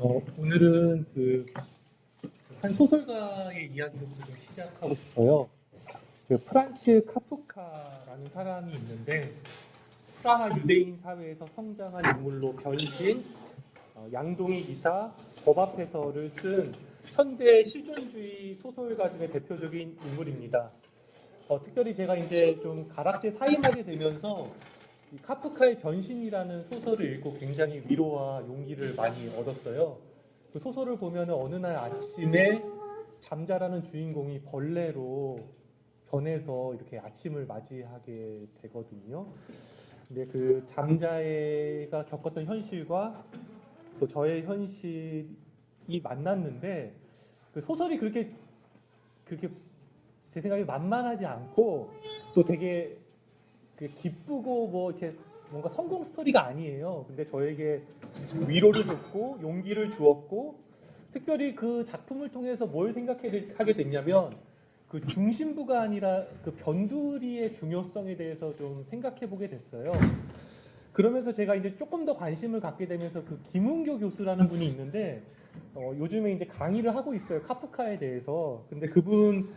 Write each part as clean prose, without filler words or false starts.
오늘은 한 소설가의 이야기부터 좀 시작하고 싶어요. 프란츠 카프카라는 사람이 있는데 프라하 유대인 사회에서 성장한 인물로 변신, 양동이 기사, 법 앞에서를 쓴 현대 실존주의 소설가 중에 대표적인 인물입니다. 특별히 제가 이제 좀 가락제 사임하게 되면서 이 카프카의 변신이라는 소설을 읽고 굉장히 위로와 용기를 많이 얻었어요. 그 소설을 보면 어느 날 아침에 잠자라는 주인공이 벌레로 변해서 이렇게 아침을 맞이하게 되거든요. 근데 그 잠자애가 겪었던 현실과 또 저의 현실이 만났는데 그 소설이 그렇게 제 생각에 만만하지 않고 또 되게 기쁘고 뭐 이렇게 뭔가 성공 스토리가 아니에요. 근데 저에게 위로를 줬고 용기를 주었고, 특별히 그 작품을 통해서 뭘 생각하게 됐냐면 그 중심부가 아니라 그 변두리의 중요성에 대해서 좀 생각해 보게 됐어요. 그러면서 제가 이제 조금 더 관심을 갖게 되면서 그 김은교 교수라는 분이 있는데 요즘에 이제 강의를 하고 있어요. 카프카에 대해서. 근데 그분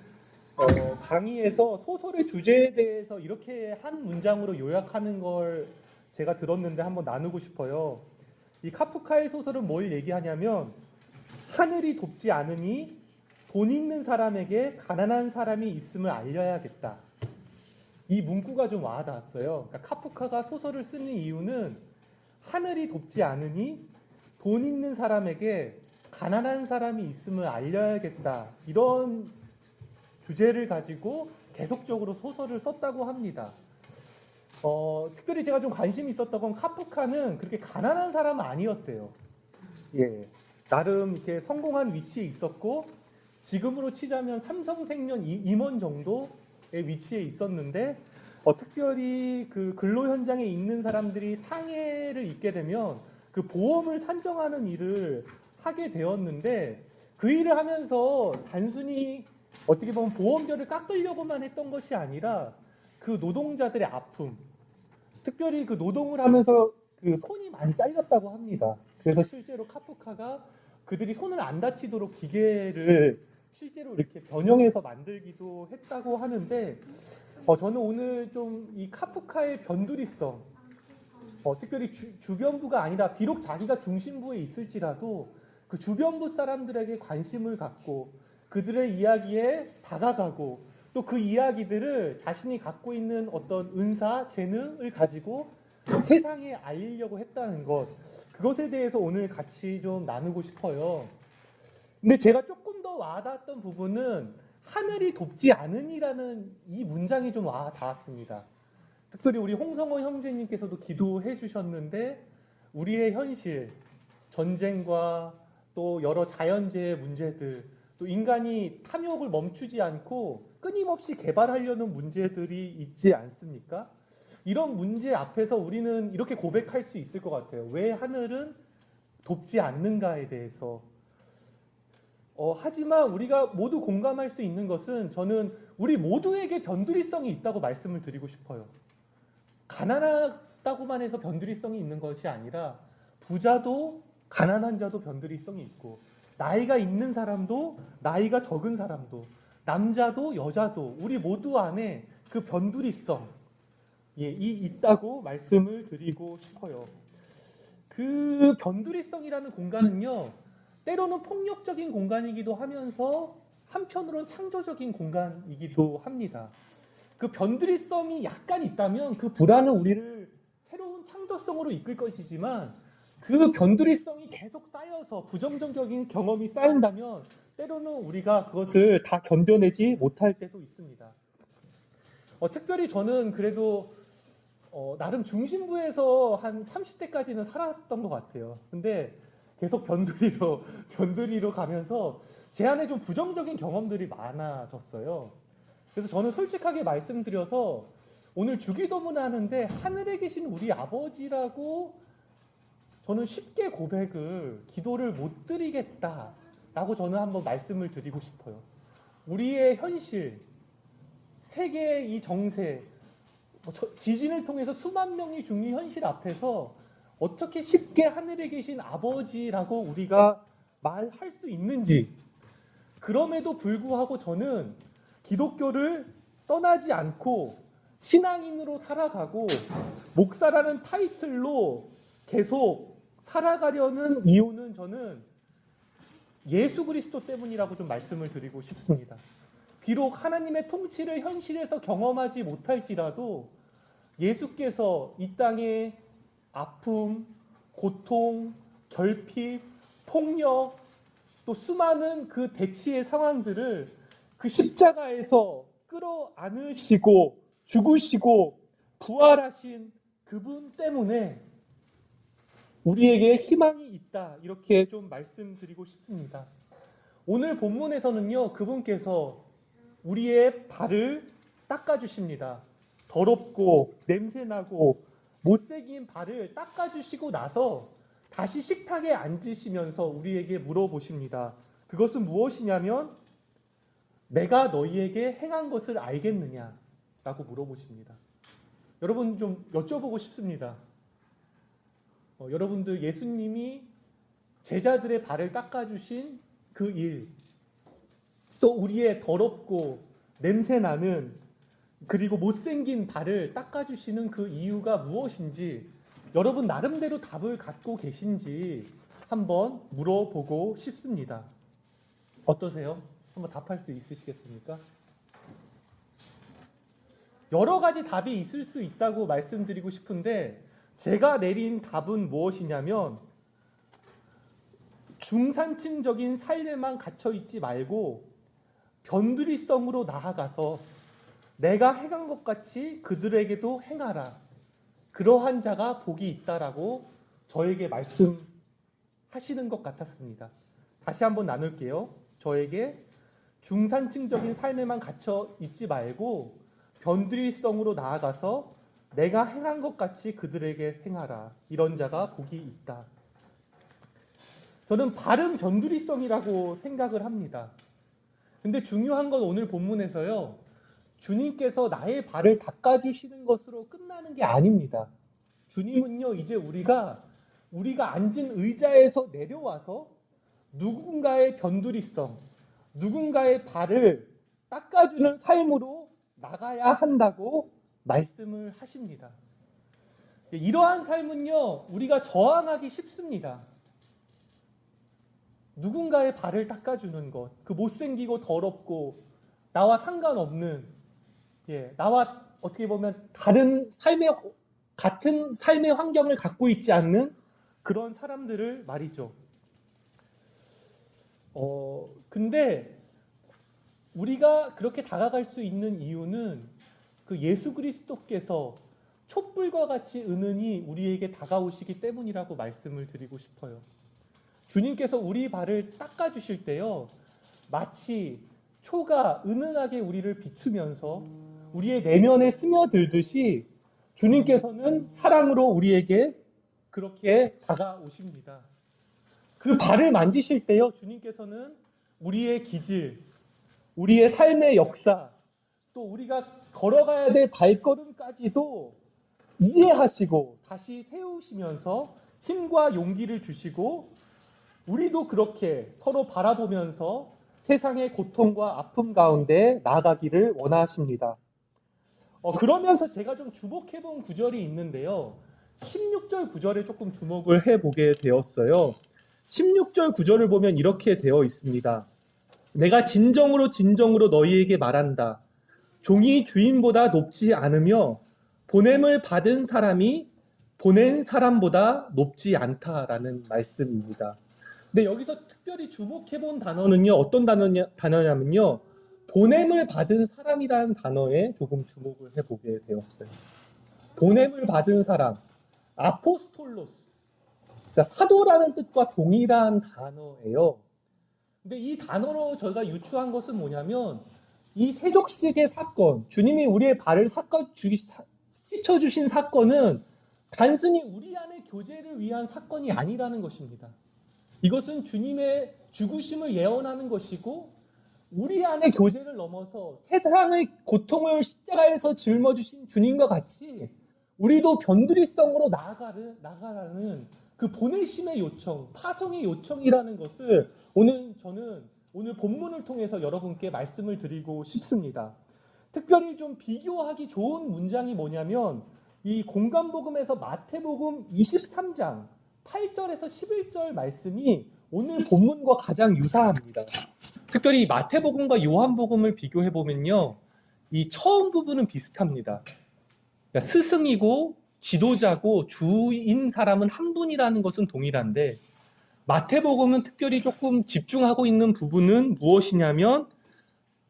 강의에서 소설의 주제에 대해서 이렇게 한 문장으로 요약하는 걸 제가 들었는데 한번 나누고 싶어요. 이 카프카의 소설은 뭘 얘기하냐면, 하늘이 돕지 않으니 돈 있는 사람에게 가난한 사람이 있음을 알려야겠다. 이 문구가 좀 와닿았어요. 그러니까 카프카가 소설을 쓰는 이유는 하늘이 돕지 않으니 돈 있는 사람에게 가난한 사람이 있음을 알려야겠다, 이런 주제를 가지고 계속적으로 소설을 썼다고 합니다. 특별히 제가 좀 관심이 있었던 건 카프카는 그렇게 가난한 사람은 아니었대요. 예, 나름 이렇게 성공한 위치에 있었고, 지금으로 치자면 삼성생명 임원 정도의 위치에 있었는데, 특별히 그 근로 현장에 있는 사람들이 상해를 입게 되면 그 보험을 산정하는 일을 하게 되었는데, 그 일을 하면서 단순히 어떻게 보면 보험료를 깎으려고만 했던 것이 아니라 그 노동자들의 아픔, 특별히 그 노동을 하면서 그 손이 많이 잘렸다고 합니다. 그래서 실제로 카프카가 그들이 손을 안 다치도록 기계를 실제로 이렇게 변형해서 만들기도 했다고 하는데, 저는 오늘 좀 이 카프카의 변두리성, 특별히 주변부가 아니라 비록 자기가 중심부에 있을지라도 그 주변부 사람들에게 관심을 갖고 그들의 이야기에 다가가고, 또 그 이야기들을 자신이 갖고 있는 어떤 은사, 재능을 가지고 세상에 알리려고 했다는 것, 그것에 대해서 오늘 같이 좀 나누고 싶어요. 근데 제가 조금 더 와닿았던 부분은 하늘이 돕지 않으니라는 이 문장이 좀 와닿았습니다. 특별히 우리 홍성호 형제님께서도 기도해 주셨는데, 우리의 현실, 전쟁과 또 여러 자연재해 문제들, 또 인간이 탐욕을 멈추지 않고 끊임없이 개발하려는 문제들이 있지 않습니까? 이런 문제 앞에서 우리는 이렇게 고백할 수 있을 것 같아요. 왜 하늘은 돕지 않는가에 대해서. 하지만 우리가 모두 공감할 수 있는 것은, 저는 우리 모두에게 변두리성이 있다고 말씀을 드리고 싶어요. 가난하다고만 해서 변두리성이 있는 것이 아니라 부자도 가난한 자도 변두리성이 있고, 나이가 있는 사람도 나이가 적은 사람도, 남자도 여자도 우리 모두 안에 그 변두리성 이 있다고 말씀을 드리고 싶어요. 그 변두리성이라는 공간은요, 때로는 폭력적인 공간이기도 하면서 한편으로는 창조적인 공간이기도 합니다. 그 변두리성이 약간 있다면 그 불안은 우리를 새로운 창조성으로 이끌 것이지만, 그 변두리성이 계속 쌓여서 부정적인 경험이 쌓인다면 때로는 우리가 그것을 다 견뎌내지 못할 때도 있습니다. 특별히 저는 그래도 나름 중심부에서 한 30대까지는 살았던 것 같아요. 근데 계속 변두리로 가면서 제 안에 좀 부정적인 경험들이 많아졌어요. 그래서 저는 솔직하게 말씀드려서 오늘 주기도문 하는데 하늘에 계신 우리 아버지라고 저는 쉽게 기도를 못 드리겠다라고 저는 한번 말씀을 드리고 싶어요. 우리의 현실, 세계의 이 정세, 지진을 통해서 수만 명이 죽는 현실 앞에서 어떻게 쉽게 하늘에 계신 아버지라고 우리가 말할 수 있는지, 그럼에도 불구하고 저는 기독교를 떠나지 않고 신앙인으로 살아가고 목사라는 타이틀로 계속 살아가려는 이유는 저는 예수 그리스도 때문이라고 좀 말씀을 드리고 싶습니다. 비록 하나님의 통치를 현실에서 경험하지 못할지라도 예수께서 이 땅에 아픔, 고통, 결핍, 폭력, 또 수많은 그 대치의 상황들을 그 십자가에서 끌어안으시고 죽으시고 부활하신 그분 때문에 우리에게 희망이 있다, 이렇게 좀 말씀드리고 싶습니다. 오늘 본문에서는요, 그분께서 우리의 발을 닦아주십니다. 더럽고 냄새나고 못생긴 발을 닦아주시고 나서 다시 식탁에 앉으시면서 우리에게 물어보십니다. 그것은 무엇이냐면 내가 너희에게 행한 것을 알겠느냐? 라고 물어보십니다. 여러분 좀 여쭤보고 싶습니다. 여러분들 예수님이 제자들의 발을 닦아주신 그 일, 또 우리의 더럽고 냄새나는 그리고 못생긴 발을 닦아주시는 그 이유가 무엇인지 여러분 나름대로 답을 갖고 계신지 한번 물어보고 싶습니다. 어떠세요? 한번 답할 수 있으시겠습니까? 여러 가지 답이 있을 수 있다고 말씀드리고 싶은데 제가 내린 답은 무엇이냐면 중산층적인 삶에만 갇혀있지 말고 변두리성으로 나아가서 내가 행한 것 같이 그들에게도 행하라. 그러한 자가 복이 있다라고 저에게 말씀하시는 것 같았습니다. 다시 한번 나눌게요. 저에게 중산층적인 삶에만 갇혀 있지 말고 변두리성으로 나아가서 내가 행한 것 같이 그들에게 행하라. 이런 자가 복이 있다. 저는 바른 변두리성이라고 생각을 합니다. 근데 중요한 건 오늘 본문에서요, 주님께서 나의 발을 닦아주시는 것으로 끝나는 게 아닙니다. 주님은요, 이제 우리가 앉은 의자에서 내려와서 누군가의 변두리성, 누군가의 발을 닦아주는 삶으로 나가야 한다고 말씀을 하십니다. 이러한 삶은요, 우리가 저항하기 쉽습니다. 누군가의 발을 닦아주는 것, 그 못생기고 더럽고 나와 상관없는, 나와 어떻게 보면 같은 삶의 환경을 갖고 있지 않는 그런 사람들을 말이죠. 근데 우리가 그렇게 다가갈 수 있는 이유는 그 예수 그리스도께서 촛불과 같이 은은히 우리에게 다가오시기 때문이라고 말씀을 드리고 싶어요. 주님께서 우리 발을 닦아주실 때요, 마치 초가 은은하게 우리를 비추면서 우리의 내면에 스며들듯이 주님께서는 사랑으로 우리에게 그렇게 다가오십니다. 그 발을 만지실 때요, 주님께서는 우리의 기질, 우리의 삶의 역사, 또 우리가 걸어가야 될 발걸음까지도 이해하시고 다시 세우시면서 힘과 용기를 주시고 우리도 그렇게 서로 바라보면서 세상의 고통과 아픔 가운데 나아가기를 원하십니다. 그러면서 제가 좀 주목해본 구절이 있는데요. 16절 구절에 조금 주목을 해보게 되었어요. 16절 구절을 보면 이렇게 되어 있습니다. 내가 진정으로 너희에게 말한다. 종이 주인보다 높지 않으며 보냄을 받은 사람이 보낸 사람보다 높지 않다라는 말씀입니다. 근데 여기서 특별히 주목해본 단어는요, 어떤 단어냐면요, 보냄을 받은 사람이라는 단어에 조금 주목을 해보게 되었어요. 보냄을 받은 사람, 아포스톨로스, 그러니까 사도라는 뜻과 동일한 단어예요. 근데 이 단어로 저희가 유추한 것은 뭐냐면 이 세족식의 사건, 주님이 우리의 발을 씻어주신 사건은 단순히 우리 안의 교제를 위한 사건이 아니라는 것입니다. 이것은 주님의 죽으심을 예언하는 것이고 우리 안의 교제를 넘어서 세상의 고통을 십자가에서 짊어주신 주님과 같이 우리도 변두리성으로 나아가라는 그 보내심의 요청, 파송의 요청이라는 것을 저는 오늘 본문을 통해서 여러분께 말씀을 드리고 싶습니다. 특별히 좀 비교하기 좋은 문장이 뭐냐면 이 공간복음에서 마태복음 23장 8절에서 11절 말씀이 오늘 본문과 가장 유사합니다. 특별히 마태복음과 요한복음을 비교해 보면요, 이 처음 부분은 비슷합니다. 그러니까 스승이고 지도자고 주인 사람은 한 분이라는 것은 동일한데, 마태복음은 특별히 조금 집중하고 있는 부분은 무엇이냐면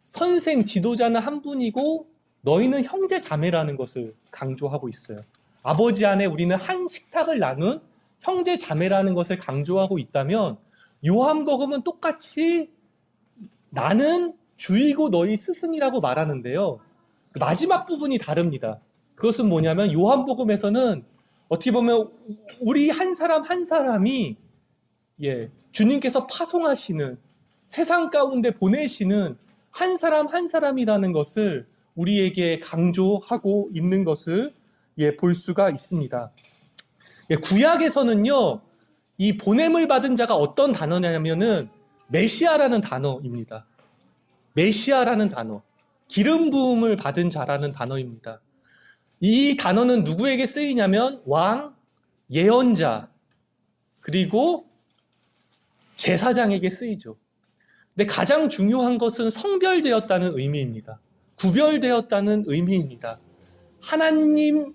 선생, 지도자는 한 분이고 너희는 형제 자매라는 것을 강조하고 있어요. 아버지 안에 우리는 한 식탁을 나눈 형제 자매라는 것을 강조하고 있다면, 요한복음은 똑같이 나는 주이고 너희 스승이라고 말하는데요, 마지막 부분이 다릅니다. 그것은 뭐냐면 요한복음에서는 어떻게 보면 우리 한 사람 한 사람이 주님께서 파송하시는, 세상 가운데 보내시는 한 사람 한 사람이라는 것을 우리에게 강조하고 있는 것을 볼 수가 있습니다. 구약에서는요, 이 보냄을 받은 자가 어떤 단어냐면은 메시아라는 단어입니다. 메시아라는 단어, 기름 부음을 받은 자라는 단어입니다. 이 단어는 누구에게 쓰이냐면 왕, 예언자, 그리고 제사장에게 쓰이죠. 근데 가장 중요한 것은 성별되었다는 의미입니다. 구별되었다는 의미입니다. 하나님의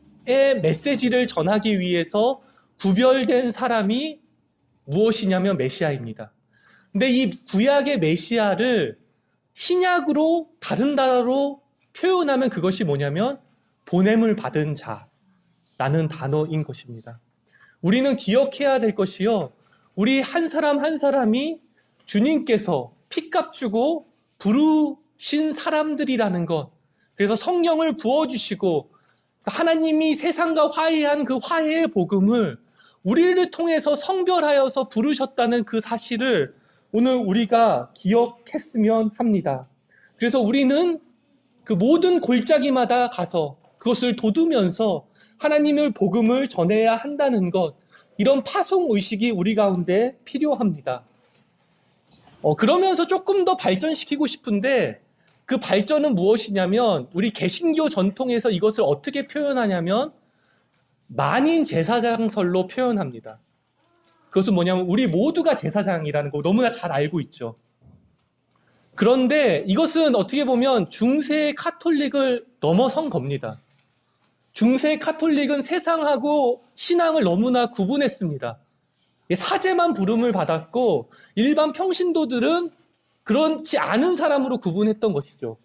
메시지를 전하기 위해서 구별된 사람이 무엇이냐면 메시아입니다. 근데 이 구약의 메시아를 신약으로 다른 단어로 표현하면 그것이 뭐냐면 보냄을 받은 자라는 단어인 것입니다. 우리는 기억해야 될 것이요, 우리 한 사람 한 사람이 주님께서 핏값 주고 부르신 사람들이라는 것, 그래서 성령을 부어주시고 하나님이 세상과 화해한 그 화해의 복음을 우리를 통해서 성별하여서 부르셨다는 그 사실을 오늘 우리가 기억했으면 합니다. 그래서 우리는 그 모든 골짜기마다 가서 그것을 돋우면서 하나님의 복음을 전해야 한다는 것, 이런 파송 의식이 우리 가운데 필요합니다. 그러면서 조금 더 발전시키고 싶은데, 그 발전은 무엇이냐면 우리 개신교 전통에서 이것을 어떻게 표현하냐면 만인 제사장설로 표현합니다. 그것은 뭐냐면 우리 모두가 제사장이라는 거 너무나 잘 알고 있죠. 그런데 이것은 어떻게 보면 중세 카톨릭을 넘어선 겁니다. 중세 카톨릭은 세상하고 신앙을 너무나 구분했습니다. 사제만 부름을 받았고 일반 평신도들은 그렇지 않은 사람으로 구분했던 것이죠.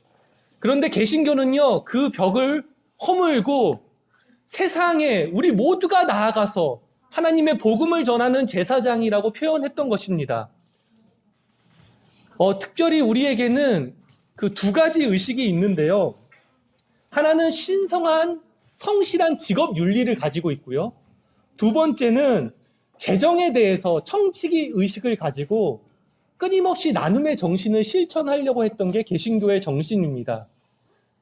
그런데 개신교는요, 그 벽을 허물고 세상에 우리 모두가 나아가서 하나님의 복음을 전하는 제사장이라고 표현했던 것입니다. 특별히 우리에게는 그 두 가지 의식이 있는데요. 하나는 신성한 성실한 직업 윤리를 가지고 있고요. 두 번째는 재정에 대해서 청지기 의식을 가지고 끊임없이 나눔의 정신을 실천하려고 했던 게 개신교의 정신입니다.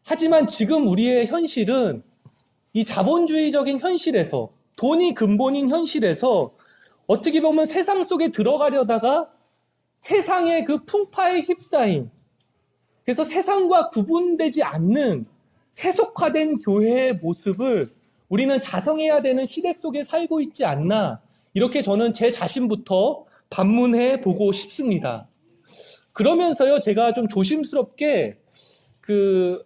하지만 지금 우리의 현실은 이 자본주의적인 현실에서, 돈이 근본인 현실에서 어떻게 보면 세상 속에 들어가려다가 세상의 그 풍파에 휩싸인, 그래서 세상과 구분되지 않는 세속화된 교회의 모습을 우리는 자성해야 되는 시대 속에 살고 있지 않나, 이렇게 저는 제 자신부터 반문해 보고 싶습니다. 그러면서요, 제가 좀 조심스럽게 그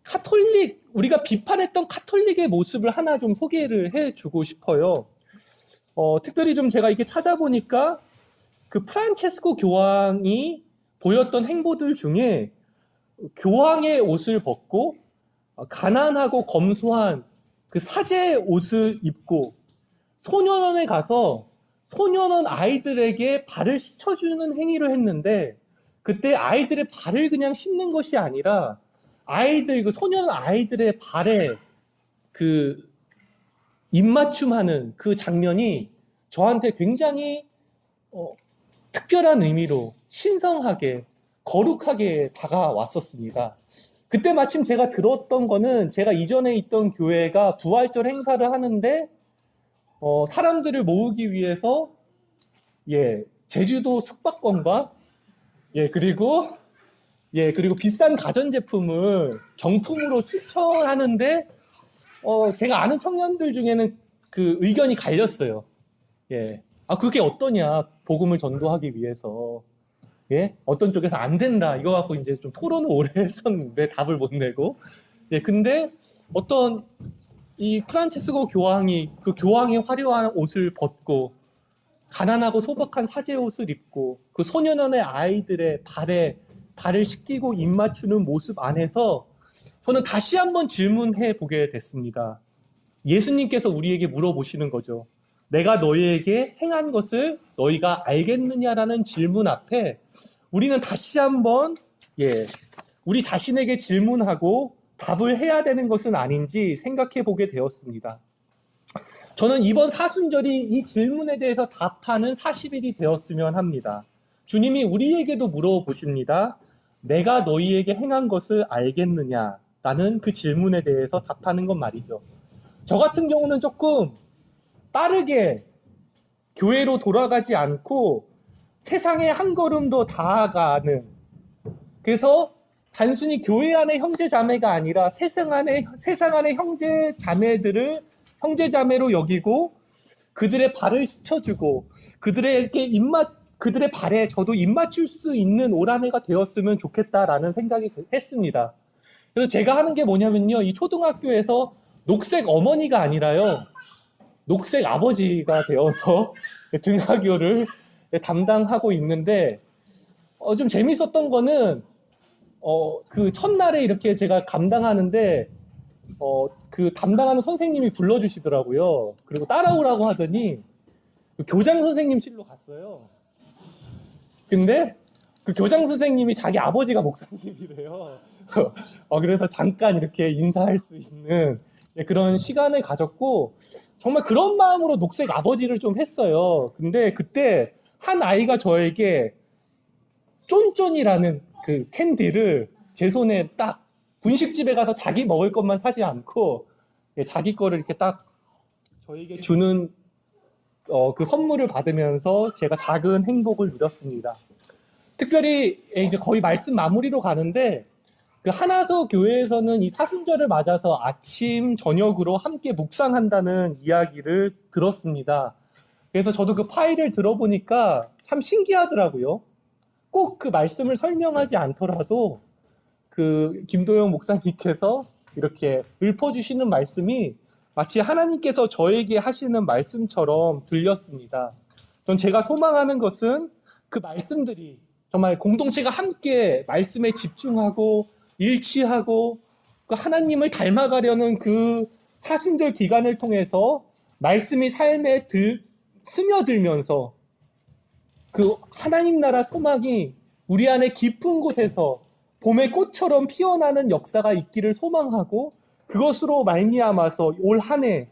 카톨릭, 우리가 비판했던 카톨릭의 모습을 하나 좀 소개를 해주고 싶어요. 특별히 좀 제가 이렇게 찾아보니까 그 프란체스코 교황이 보였던 행보들 중에 교황의 옷을 벗고 가난하고 검소한 그 사제의 옷을 입고 소년원에 가서 소년원 아이들에게 발을 씻어주는 행위를 했는데, 그때 아이들의 발을 그냥 씻는 것이 아니라 그 소년원 아이들의 발에 그 입맞춤하는 그 장면이 저한테 굉장히 특별한 의미로 신성하게, 거룩하게 다가왔었습니다. 그때 마침 제가 들었던 거는 제가 이전에 있던 교회가 부활절 행사를 하는데 사람들을 모으기 위해서 제주도 숙박권과 그리고 비싼 가전제품을 경품으로 추천하는데 제가 아는 청년들 중에는 그 의견이 갈렸어요. 그게 어떠냐, 복음을 전도하기 위해서. 어떤 쪽에서 안 된다, 이거 갖고 이제 좀 토론을 오래 했었는데 답을 못 내고. 근데 어떤 이 프란체스코 교황이 그 교황의 화려한 옷을 벗고 가난하고 소박한 사제 옷을 입고 그 소년원의 아이들의 발을 씻기고 입 맞추는 모습 안에서 저는 다시 한번 질문해 보게 됐습니다. 예수님께서 우리에게 물어보시는 거죠. 내가 너희에게 행한 것을 너희가 알겠느냐라는 질문 앞에 우리는 다시 한번 우리 자신에게 질문하고 답을 해야 되는 것은 아닌지 생각해 보게 되었습니다. 저는 이번 사순절이 이 질문에 대해서 답하는 40일이 되었으면 합니다. 주님이 우리에게도 물어보십니다. 내가 너희에게 행한 것을 알겠느냐? 라는 그 질문에 대해서 답하는 건 말이죠. 저 같은 경우는 조금 빠르게 교회로 돌아가지 않고 세상에 한 걸음 더 다가가는, 그래서 단순히 교회 안의 형제 자매가 아니라 세상 안의 형제 자매들을 형제 자매로 여기고 그들의 발을 씻어주고 그들의 발에 저도 입 맞출 수 있는 올 한 해가 되었으면 좋겠다라는 생각이 했습니다. 그래서 제가 하는 게 뭐냐면요, 이 초등학교에서 녹색 어머니가 아니라요, 녹색 아버지가 되어서 등하교를 담당하고 있는데 좀 재밌었던 거는 그 첫날에 이렇게 제가 감당하는데 그 담당하는 선생님이 불러주시더라고요. 그리고 따라오라고 하더니 그 교장 선생님실로 갔어요. 근데 그 교장 선생님이 자기 아버지가 목사님이래요. 그래서 잠깐 이렇게 인사할 수 있는 그런 시간을 가졌고, 정말 그런 마음으로 녹색 아버지를 좀 했어요. 근데 그때 한 아이가 저에게 쫀쫀이라는 그 캔디를 제 손에 딱, 분식집에 가서 자기 먹을 것만 사지 않고 자기 거를 이렇게 딱 저에게 주는 그 선물을 받으면서 제가 작은 행복을 누렸습니다. 특별히 이제 거의 말씀 마무리로 가는데, 그 하나서 교회에서는 이 사순절을 맞아서 아침 저녁으로 함께 묵상한다는 이야기를 들었습니다. 그래서 저도 그 파일을 들어보니까 참 신기하더라고요. 꼭 그 말씀을 설명하지 않더라도 그 김도영 목사님께서 이렇게 읊어주시는 말씀이 마치 하나님께서 저에게 하시는 말씀처럼 들렸습니다. 전 제가 소망하는 것은 그 말씀들이 정말 공동체가 함께 말씀에 집중하고 일치하고 그 하나님을 닮아가려는 그 사순절 기간을 통해서 말씀이 삶에 스며들면서 그 하나님 나라 소망이 우리 안에 깊은 곳에서 봄의 꽃처럼 피어나는 역사가 있기를 소망하고, 그것으로 말미암아서 올 한 해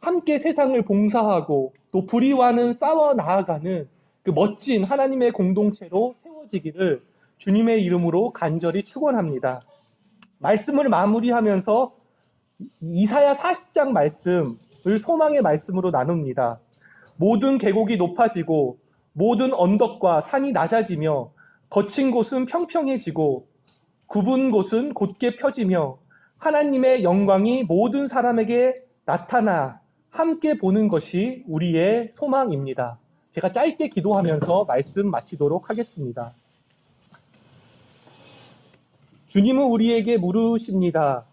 함께 세상을 봉사하고 또 불의와는 싸워 나아가는 그 멋진 하나님의 공동체로 세워지기를 주님의 이름으로 간절히 축원합니다. 말씀을 마무리하면서 이사야 40장 말씀을 소망의 말씀으로 나눕니다. 모든 계곡이 높아지고 모든 언덕과 산이 낮아지며 거친 곳은 평평해지고 굽은 곳은 곧게 펴지며 하나님의 영광이 모든 사람에게 나타나 함께 보는 것이 우리의 소망입니다. 제가 짧게 기도하면서 말씀 마치도록 하겠습니다. 주님은 우리에게 물으십니다.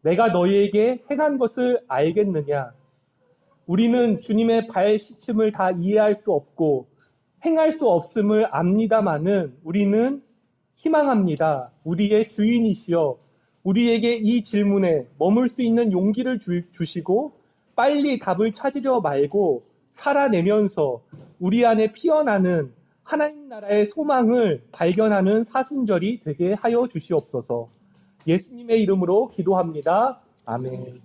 내가 너희에게 행한 것을 알겠느냐? 우리는 주님의 발 씻음을 다 이해할 수 없고 행할 수 없음을 압니다마는 우리는 희망합니다. 우리의 주인이시여, 우리에게 이 질문에 머물 수 있는 용기를 주시고 빨리 답을 찾으려 말고 살아내면서 우리 안에 피어나는 하나님 나라의 소망을 발견하는 사순절이 되게 하여 주시옵소서. 예수님의 이름으로 기도합니다. 아멘.